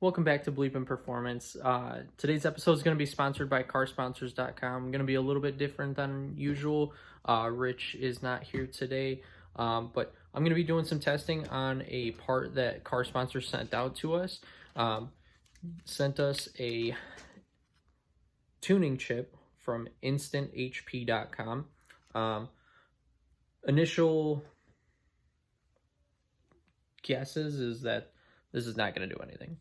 Welcome back to Bleepin' Performance. Today's episode is going to be sponsored by CarSponsors.com. Going to be a little bit different than usual. Rich is not here today, but I'm going to be doing some testing on a part that CarSponsors sent out to us. Sent us a tuning chip from InstantHP.com. Initial guesses is that this is not going to do anything.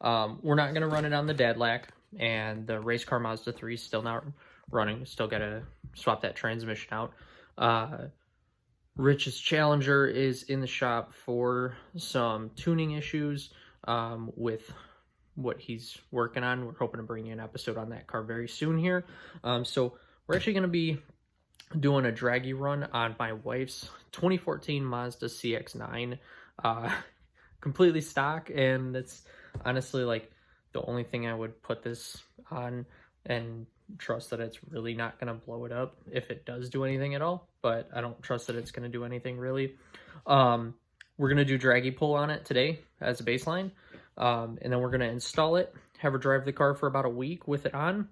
We're not going to run it on the Dadlac, and the race car Mazda 3 is still not running. Still got to swap that transmission out. Rich's Challenger is in the shop for some tuning issues with what he's working on. We're hoping to bring you an episode on that car very soon here. So we're actually going to be doing a draggy run on my wife's 2014 Mazda CX-9. Completely stock, and it's honestly like the only thing I would put this on and trust that it's really not going to blow it up if it does do anything at all, but I don't trust that it's going to do anything really. We're going to do draggy pull on it today as a baseline, and then we're going to install it, have her drive the car for about a week with it on,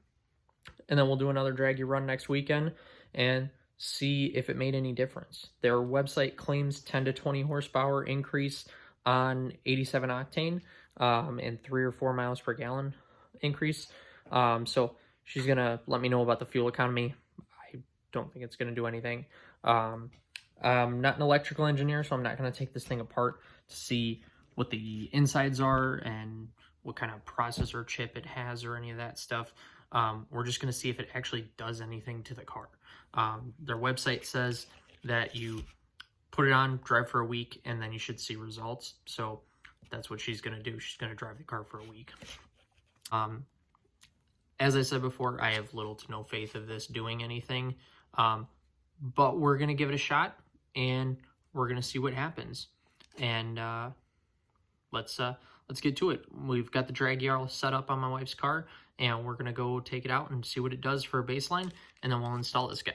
and then we'll do another draggy run next weekend and see if it made any difference. Their website claims 10 to 20 horsepower increase on 87 octane and 3 or 4 miles per gallon increase. So she's gonna let me know about the fuel economy. I don't think it's gonna do anything. I'm not an electrical engineer, so I'm not gonna take this thing apart to see what the insides are and what kind of processor chip it has or any of that stuff. We're just gonna see if it actually does anything to the car. Their website says that you put it on, drive for a week, and then you should see results. So that's what she's going to do. She's going to drive the car for a week. As I said before, I have little to no faith of this doing anything. But we're going to give it a shot, and we're going to see what happens. And let's get to it. We've got the draggy all set up on my wife's car, and we're going to go take it out and see what it does for a baseline, and then we'll install this guy.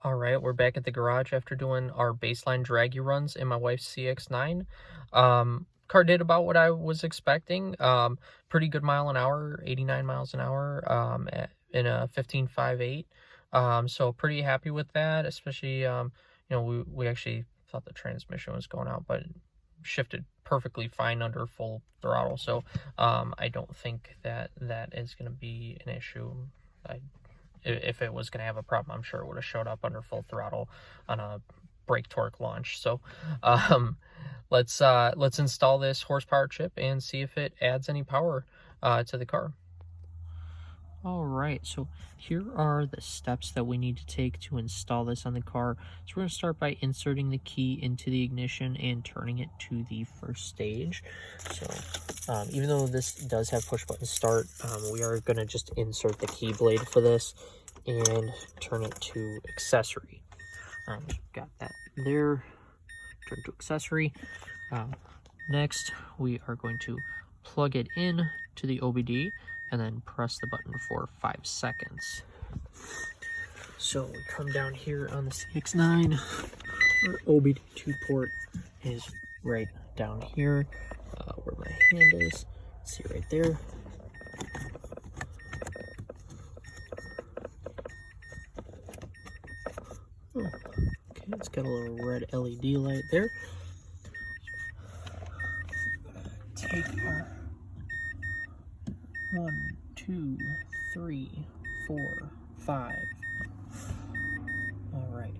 All right, we're back at the garage after doing our baseline draggy runs in my wife's CX-9. Car did about what I was expecting. Pretty good mile an hour, 89 miles an hour in a 15.58. So pretty happy with that, especially, you know, we actually thought the transmission was going out, but it shifted perfectly fine under full throttle. So I don't think that is going to be an issue. If it was going to have a problem, I'm sure it would have showed up under full throttle on a brake torque launch. So let's install this horsepower chip and see if it adds any power to the car. All right, so here are the steps that we need to take to install this on the car. So we're going to start by inserting the key into the ignition and turning it to the first stage. So even though this does have push button start, we are going to just insert the key blade for this and turn it to accessory. Got that there, turn to accessory. Next, we are going to plug it in to the OBD and then press the button for 5 seconds. So we come down here on the CX-9, our OBD2 port is right down here, where my hand is. See right there. Oh, okay, it's got a little red LED light there. Take our 1, 2, 3, 4, 5. All right,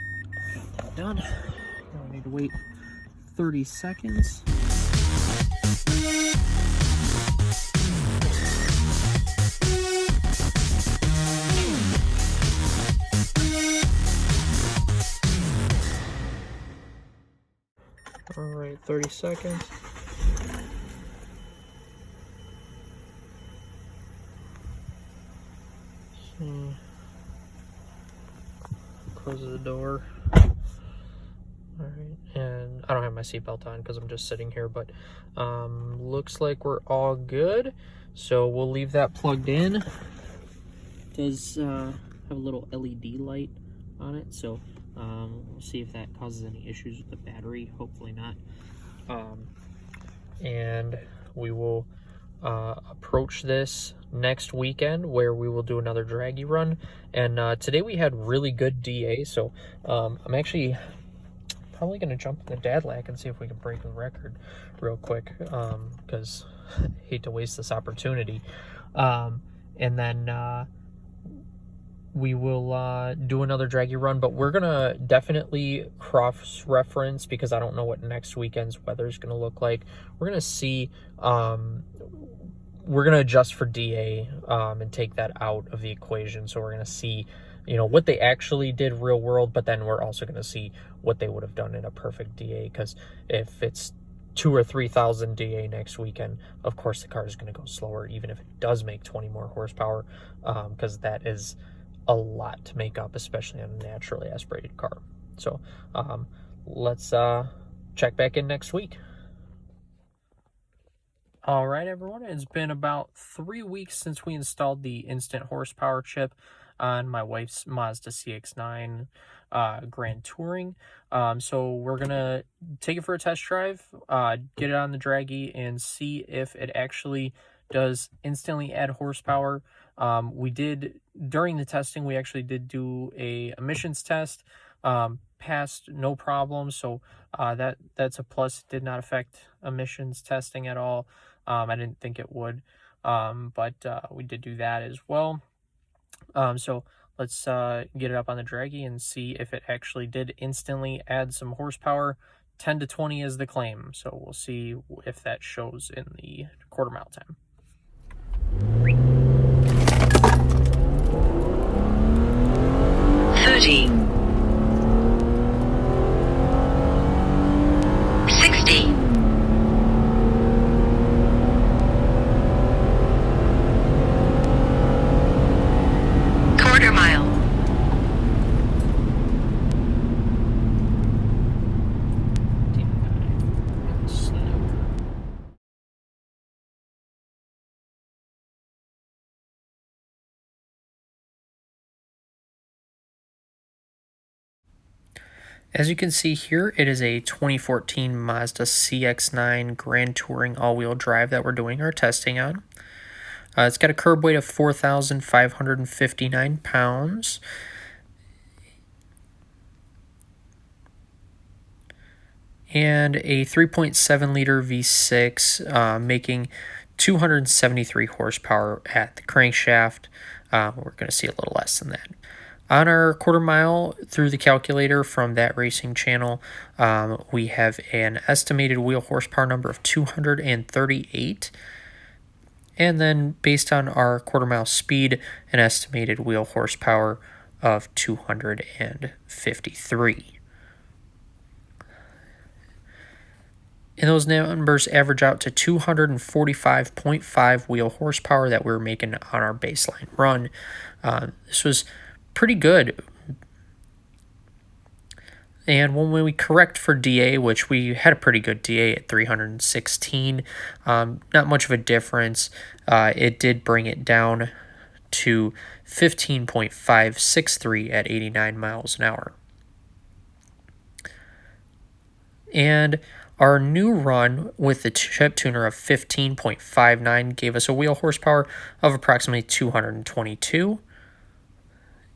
got that done. Now we need to wait 30 seconds. All right, 30 seconds. Close the door. All right, and I don't have my seatbelt on because I'm just sitting here, but looks like we're all good. So we'll leave that plugged in. It does have a little LED light on it, so we'll see if that causes any issues with the battery. Hopefully not. And we will approach this next weekend where we will do another draggy run. And today we had really good DA, so I'm actually probably going to jump in the Dadlac and see if we can break the record real quick, because I hate to waste this opportunity. And then we will do another draggy run, but we're gonna definitely cross-reference because I don't know what next weekend's weather is gonna look like. We're gonna see, we're gonna adjust for DA and take that out of the equation. So we're gonna see, you know, what they actually did real world, but then we're also gonna see what they would have done in a perfect DA, because if it's 2,000 or 3,000 DA next weekend, of course the car is gonna go slower, even if it does make 20 more horsepower, because that is a lot to make up, especially on a naturally aspirated car. So let's check back in next week. All right, everyone, it's been about 3 weeks since we installed the instant horsepower chip on my wife's Mazda CX-9 Grand Touring. So we're gonna take it for a test drive, get it on the draggy, and see if it actually does instantly add horsepower. We did, during the testing, we actually did do a emissions test, passed no problem, so that's a plus. It did not affect emissions testing at all. I didn't think it would, but we did do that as well. So let's get it up on the draggy and see if it actually did instantly add some horsepower. 10 to 20 is the claim, so we'll see if that shows in the quarter mile time. 30, 60, 1/4 mile, 'Slow. As you can see here, it is a 2014 Mazda CX-9 Grand Touring all-wheel drive that we're doing our testing on. It's got a curb weight of 4,559 pounds. And a 3.7 liter V6, making 273 horsepower at the crankshaft. We're going to see a little less than that. On our quarter mile through the calculator from That Racing Channel, we have an estimated wheel horsepower number of 238. And then based on our quarter mile speed, an estimated wheel horsepower of 253. And those numbers average out to 245.5 wheel horsepower that we were making on our baseline run. This was pretty good. And when we correct for DA, which we had a pretty good DA at 316, not much of a difference. It did bring it down to 15.563 at 89 miles an hour. And our new run with the chip tuner of 15.59 gave us a wheel horsepower of approximately 222.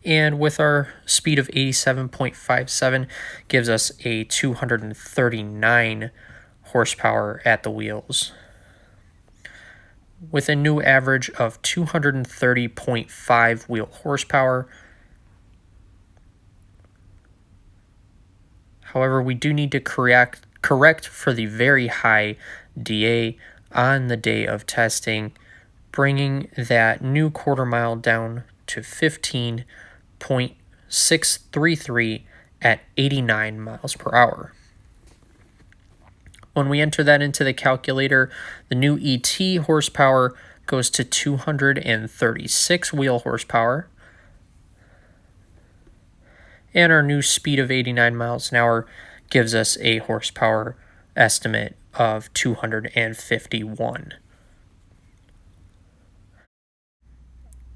And with our speed of 87.57 gives us a 239 horsepower at the wheels, with a new average of 230.5 wheel horsepower. However, we do need to correct for the very high DA on the day of testing, bringing that new quarter mile down to 15.633 at 89 miles per hour. When we enter that into the calculator, the new ET horsepower goes to 236 wheel horsepower, and our new speed of 89 miles an hour gives us a horsepower estimate of 251.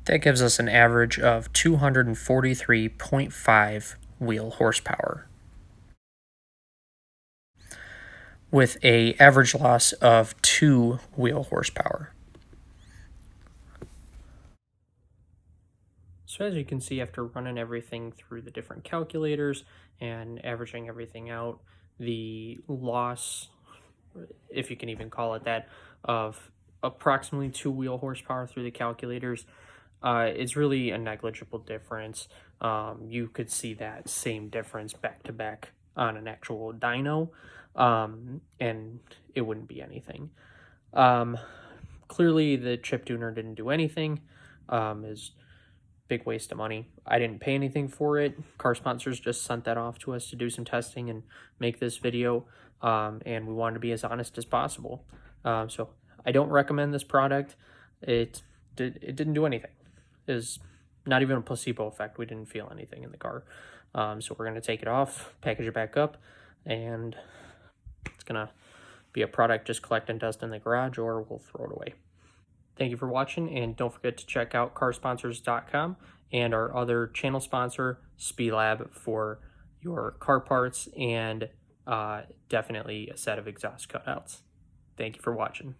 That gives us an average of 243.5 wheel horsepower, with a average loss of 2 wheel horsepower. So as you can see, after running everything through the different calculators and averaging everything out, the loss, if you can even call it that, of approximately 2 wheel horsepower through the calculators, it's really a negligible difference. You could see that same difference back to back on an actual dyno, and it wouldn't be anything. Clearly, the chip tuner didn't do anything. Is big waste of money. I didn't pay anything for it. Car sponsors just sent that off to us to do some testing and make this video, and we wanted to be as honest as possible. So I don't recommend this product. It didn't do anything. It was not even a placebo effect. We didn't feel anything in the car. So we're going to take it off, package it back up, and it's going to be a product just collect and dust in the garage, or we'll throw it away. Thank you for watching, and don't forget to check out carsponsors.com and our other channel sponsor, SpeedLab, for your car parts and definitely a set of exhaust cutouts. Thank you for watching.